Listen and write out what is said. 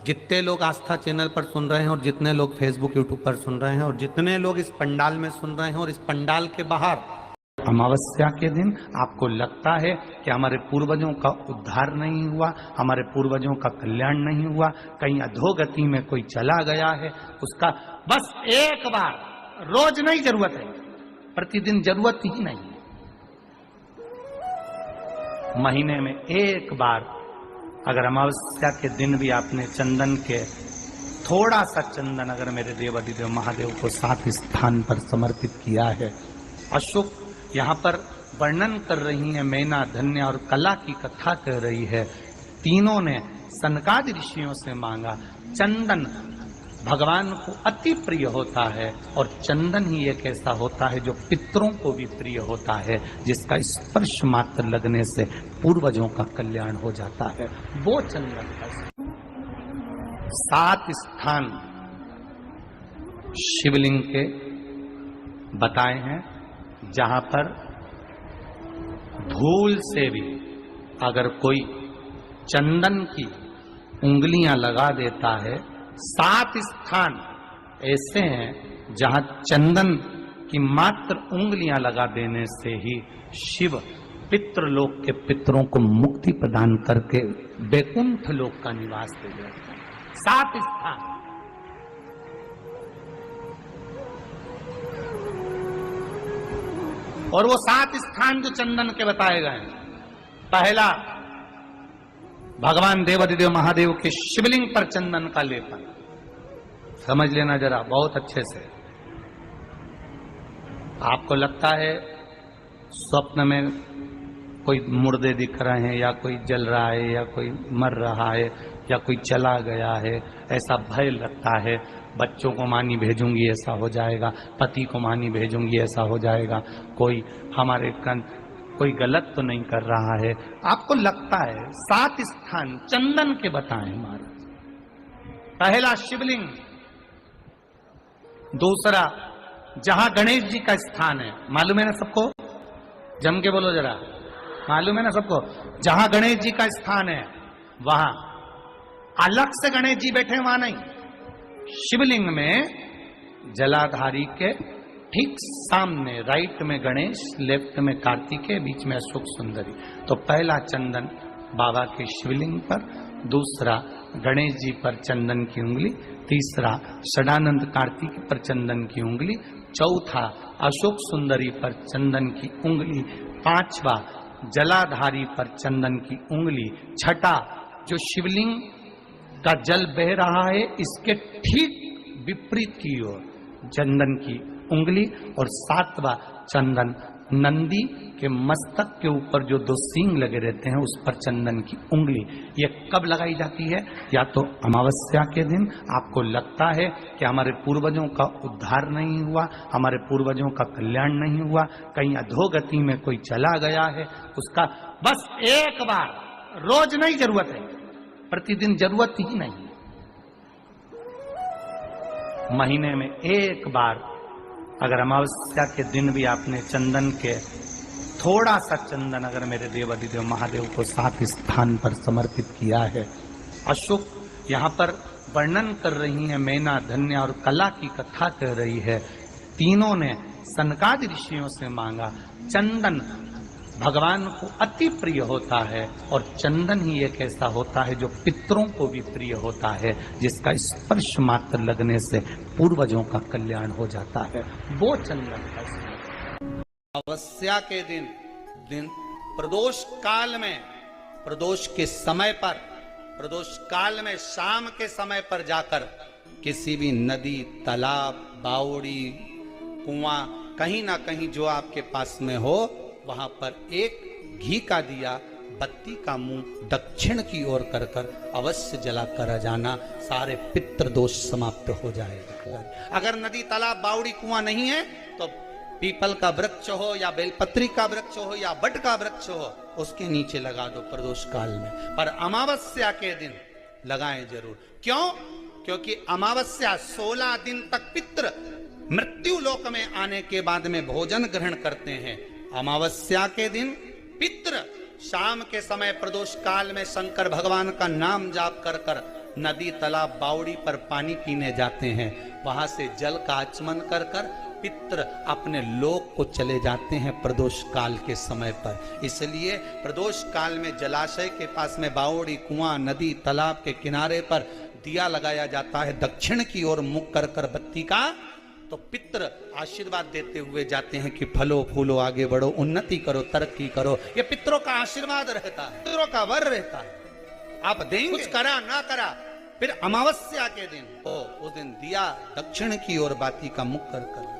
जितने लोग आस्था चैनल पर सुन रहे हैं और जितने लोग फेसबुक यूट्यूब पर सुन रहे हैं और जितने लोग इस पंडाल में सुन रहे हैं और इस पंडाल के बाहर, अमावस्या के दिन आपको लगता है कि हमारे पूर्वजों का उद्धार नहीं हुआ, हमारे पूर्वजों का कल्याण नहीं हुआ, कहीं अधोगति में कोई चला गया है, उसका बस एक बार, रोज नहीं जरूरत है, प्रतिदिन जरूरत ही नहीं, महीने में एक बार अगर अमावस्या के दिन भी आपने चंदन के थोड़ा सा चंदन अगर मेरे देवाधिदेव महादेव को 7 स्थान पर समर्पित किया है। अशोक यहाँ पर वर्णन कर रही है, मैना धन्य और कला की कथा कर रही है। तीनों ने सनकादि ऋषियों से मांगा। चंदन भगवान को अति प्रिय होता है और चंदन ही एक ऐसा होता है जो पितरों को भी प्रिय होता है, जिसका स्पर्श मात्र लगने से पूर्वजों का कल्याण हो जाता है। वो चंदन का 7 स्थान शिवलिंग के बताए हैं, जहां पर भूल से भी अगर कोई चंदन की उंगलियां लगा देता है, 7 स्थान ऐसे हैं जहां चंदन की मात्र उंगलियां लगा देने से ही शिव पितृलोक के पितरों को मुक्ति प्रदान करके वैकुंठ लोक का निवास दे देते हैं। 7 स्थान। और वो 7 स्थान जो चंदन के बताए गए हैं, पहला भगवान देवाधिदेव महादेव के शिवलिंग पर चंदन का लेपन। समझ लेना जरा बहुत अच्छे से। आपको लगता है स्वप्न में कोई मुर्दे दिख रहे हैं या कोई जल रहा है या कोई मर रहा है या कोई चला गया है, ऐसा भय लगता है। बच्चों को मानी भेजूंगी ऐसा हो जाएगा, पति को मानी भेजूंगी ऐसा हो जाएगा, कोई हमारे कोई गलत तो नहीं कर रहा है, आपको लगता है। 7 स्थान चंदन के बताएं महाराज। पहला शिवलिंग, दूसरा जहां गणेश जी का स्थान है, मालूम है ना सबको, जम के बोलो जरा, मालूम है ना सबको, जहां गणेश जी का स्थान है वहां अलग से गणेश जी बैठे, वहां नहीं। शिवलिंग में जलाधारी के ठीक सामने राइट में गणेश, लेफ्ट में कार्तिकेय, बीच में अशोक सुंदरी। तो पहला चंदन बाबा के शिवलिंग पर, दूसरा गणेश जी पर चंदन की उंगली, तीसरा षडानंद कार्तिक पर चंदन की उंगली, चौथा अशोक सुंदरी पर चंदन की उंगली, पांचवा जलाधारी पर चंदन की उंगली, छठा जो शिवलिंग का जल बह रहा है इसके ठीक विपरीत की ओर चंदन की उंगली, और 7वां चंदन नंदी के मस्तक के ऊपर जो 2 सींग लगे रहते हैं उस पर चंदन की उंगली। ये कब लगाई जाती है? या तो अमावस्या के दिन आपको लगता है कि हमारे पूर्वजों का उद्धार नहीं हुआ, हमारे पूर्वजों का कल्याण नहीं हुआ, कहीं अधोगति में कोई चला गया है, उसका बस एक बार, रोज नहीं जरूरत है, प्रतिदिन जरूरत ही नहीं, महीने में एक बार अगर अमावस्या के दिन भी आपने चंदन के थोड़ा सा चंदन अगर मेरे देवाधिदेव महादेव को 7 स्थान पर समर्पित किया है। अशोक यहाँ पर वर्णन कर रही है, मैना धन्य और कला की कथा कर रही है। तीनों ने सनकादि ऋषियों से मांगा। चंदन भगवान को अति प्रिय होता है और चंदन ही एक ऐसा होता है जो पितरों को भी प्रिय होता है, जिसका स्पर्श मात्र लगने से पूर्वजों का कल्याण हो जाता है। वो चंदन का अमावस्या के दिन प्रदोष काल में, प्रदोष के समय पर, प्रदोष काल में शाम के समय पर जाकर किसी भी नदी, तालाब, बावड़ी, कुआं, कहीं ना कहीं जो आपके पास में हो, वहां पर एक घी का दिया, बत्ती का मुंह दक्षिण की ओर कर अवश्य जला कर जाना, सारे पितृ दोष समाप्त हो जाएगा। अगर नदी, तालाब, बावड़ी, कुआं नहीं है तो पीपल का वृक्ष हो या बेलपत्री का वृक्ष हो या बट का वृक्ष हो, उसके नीचे लगा दो प्रदोष काल में। पर अमावस्या के दिन लगाएं जरूर। क्यों? क्योंकि अमावस्या 16 दिन तक पितृ मृत्यु लोक में आने के बाद में भोजन ग्रहण करते हैं। अमावस्या के दिन पितृ शाम के समय प्रदोष काल में शंकर भगवान का नाम जाप कर नदी तालाब बावड़ी पर पानी पीने जाते हैं, वहां से जल का आचमन कर कर पितृ अपने लोक को चले जाते हैं प्रदोष काल के समय पर। इसलिए प्रदोष काल में जलाशय के पास में बावड़ी, कुआं, नदी, तालाब के किनारे पर दिया लगाया जाता है दक्षिण की ओर मुख कर कर बत्ती का, तो पितृ आशीर्वाद देते हुए जाते हैं कि फलो फूलो, आगे बढ़ो, उन्नति करो, तरक्की करो। ये पितरों का आशीर्वाद रहता है, पितरों का वर रहता है। आप देंगे, कुछ करा ना करा, फिर अमावस्या के दिन उस दिन दिया दक्षिण की ओर बाती का मुख कर कर